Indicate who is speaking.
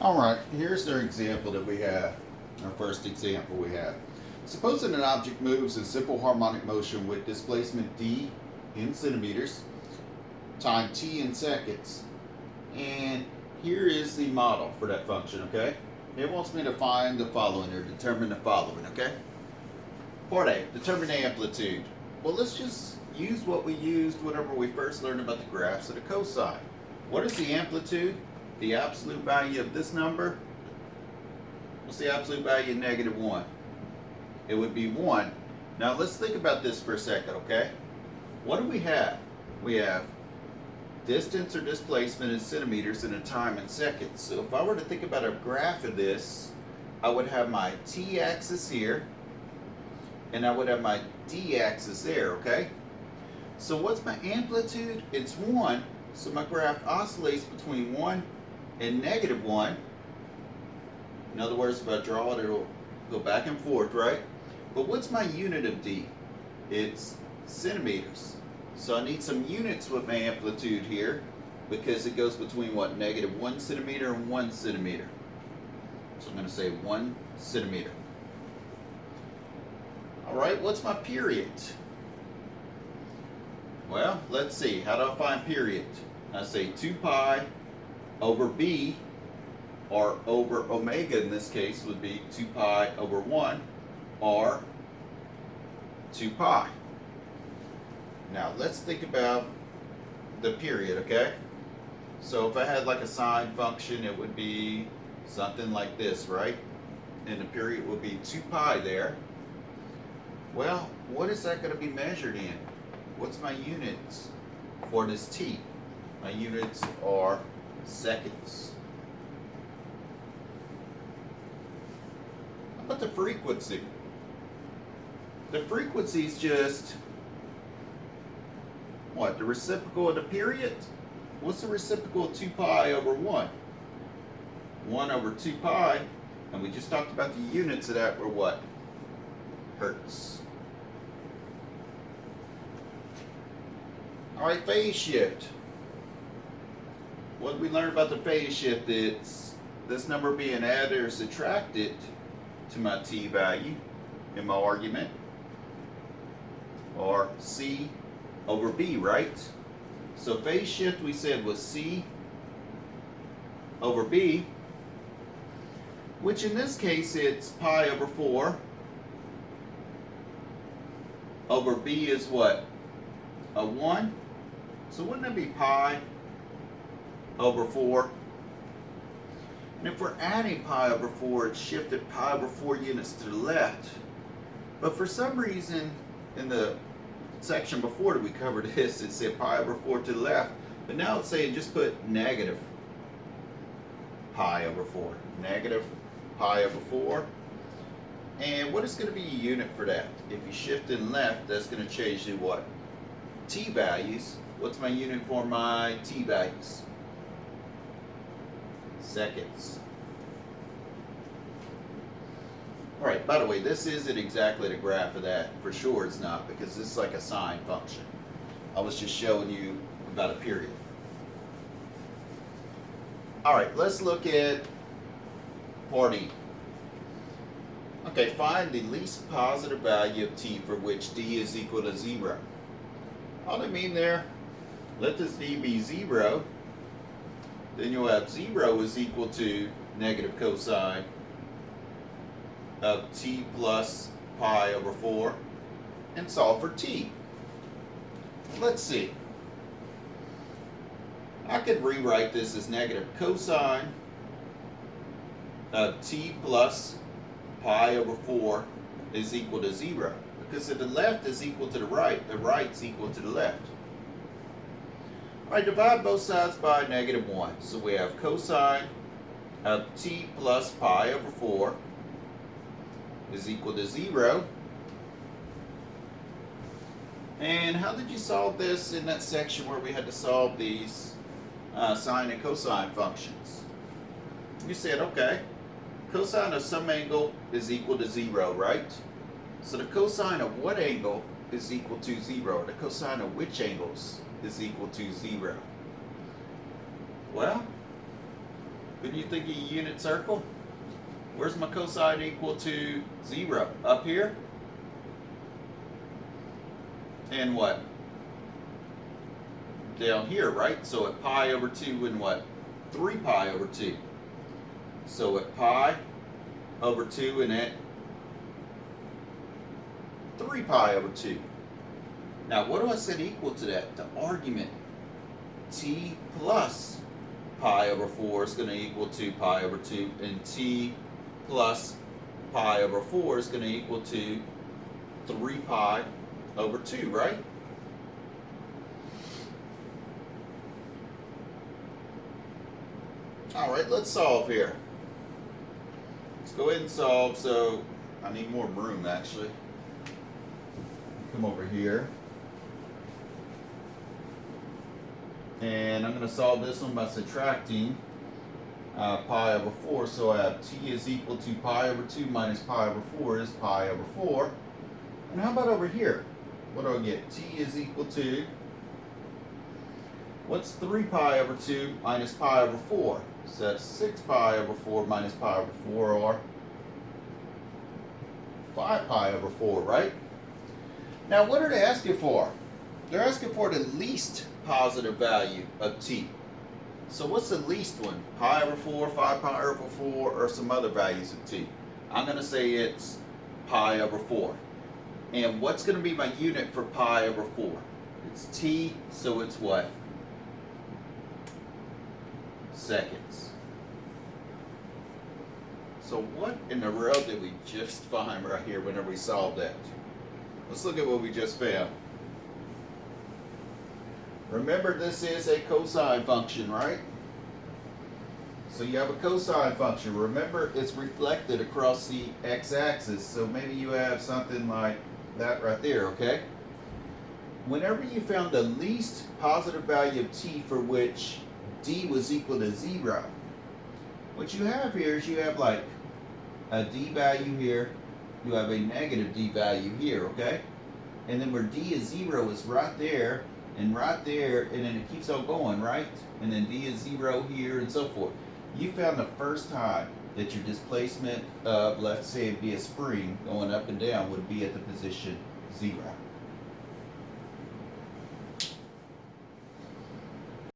Speaker 1: All right, here's our example that we have, our first example we have. Supposing an object moves in simple harmonic motion with displacement d in centimeters, time t in seconds, and here is the model for that function, okay? It wants me to find the following or determine the following, okay? Part A, determine the amplitude. Well, let's just use what we used whenever we first learned about the graphs of the cosine. What is the amplitude? The absolute value of this number. What's the absolute value of -1? It would be 1. Now let's think about this for a second, okay? What do we have? We have distance or displacement in centimeters and a time in seconds. So if I were to think about a graph of this, I would have my t-axis here, and I would have my d-axis there, okay? So what's my amplitude? It's 1. So my graph oscillates between 1 and -1. In other words, if I draw it, it'll go back and forth, right? But what's my unit of d? It's centimeters. So I need some units with my amplitude here because it goes between what? -1 centimeter and 1 centimeter. So I'm going to say 1 centimeter. All right, what's my period? Well, let's see. How do I find period? I say 2 pi over b, or over omega in this case would be 2 pi over 1, or 2 pi. Now let's think about the period, okay? So if I had like a sine function, it would be something like this, right? And the period would be 2 pi there. Well, what is that going to be measured in? What's my units for this t? My units are seconds. How about the frequency? The frequency is just what? The reciprocal of the period? What's the reciprocal of 2 pi over 1? 1 over 2 pi, and we just talked about the units of that were what? Hertz. All right, phase shift. What did we learn about the phase shift? It's this number being added or subtracted to my t value in my argument, or c over b, right? So phase shift we said was c over b, which in this case it's pi over 4 over b is what? A 1. So wouldn't that be pi over 4? And if we're adding pi over 4, it's shifted pi over 4 units to the left. But for some reason, in the section before that we covered this, it said pi over 4 to the left. But now it's saying just put negative pi over 4. Negative pi over 4. And what is going to be a unit for that? If you shift in left, that's going to change to what? T values. What's my unit for my t values? Seconds. All right, by the way, this isn't exactly the graph of that. For sure it's not, because this is like a sine function. I was just showing you about a period. All right, let's look at part E. Okay, find the least positive value of t for which d is equal to 0. All they mean there, let this d be 0, then you'll have 0 is equal to negative cosine of t plus pi over 4, and solve for t. Let's see. I could rewrite this as negative cosine of t plus pi over 4 is equal to 0. Because if the left is equal to the right's equal to the left. All right, divide both sides by -1. So we have cosine of t plus pi over 4 is equal to 0. And how did you solve this in that section where we had to solve these sine and cosine functions? You said, okay, cosine of some angle is equal to 0, right? So the cosine of what angle is equal to 0? The cosine of which angles is equal to 0? Well, Couldn't you think of a unit circle? Where's my cosine equal to 0? Up here? And what? Down here, right? So at pi over 2 and what? 3 pi over 2. So at pi over 2 and at 3 pi over 2. Now what do I set equal to that? The argument. T plus pi over 4 is going to equal to pi over 2, and t plus pi over 4 is going to equal to 3 pi over 2, right? Alright, let's solve here. Let's go ahead and solve. So I need more room actually. Come over here. And I'm going to solve this one by subtracting pi over 4. So I have t is equal to pi over 2 minus pi over 4 is pi over 4. And how about over here? What do I get? T is equal to, what's 3 pi over 2 minus pi over 4? So that's 6 pi over 4 minus pi over 4, or 5 pi over 4, right? Now what are they asking for? They're asking for the least positive value of t. So what's the least one? Pi over 4, 5 pi over 4, or some other values of t? I'm going to say it's pi over 4. And what's going to be my unit for pi over 4? It's t, so it's what? Seconds. So what in the world did we just find right here whenever we solved that? Let's look at what we just found. Remember, this is a cosine function, right? So you have a cosine function. Remember, it's reflected across the x-axis. So maybe you have something like that right there, okay? Whenever you found the least positive value of t for which d was equal to 0, what you have here is you have like a d value here, you have a negative d value here, okay? And then where d is 0 is right there, and right there, and then it keeps on going, right? And then d is 0 here, and so forth. You found the first time that your displacement of, let's say it'd be a spring going up and down, would be at the position 0.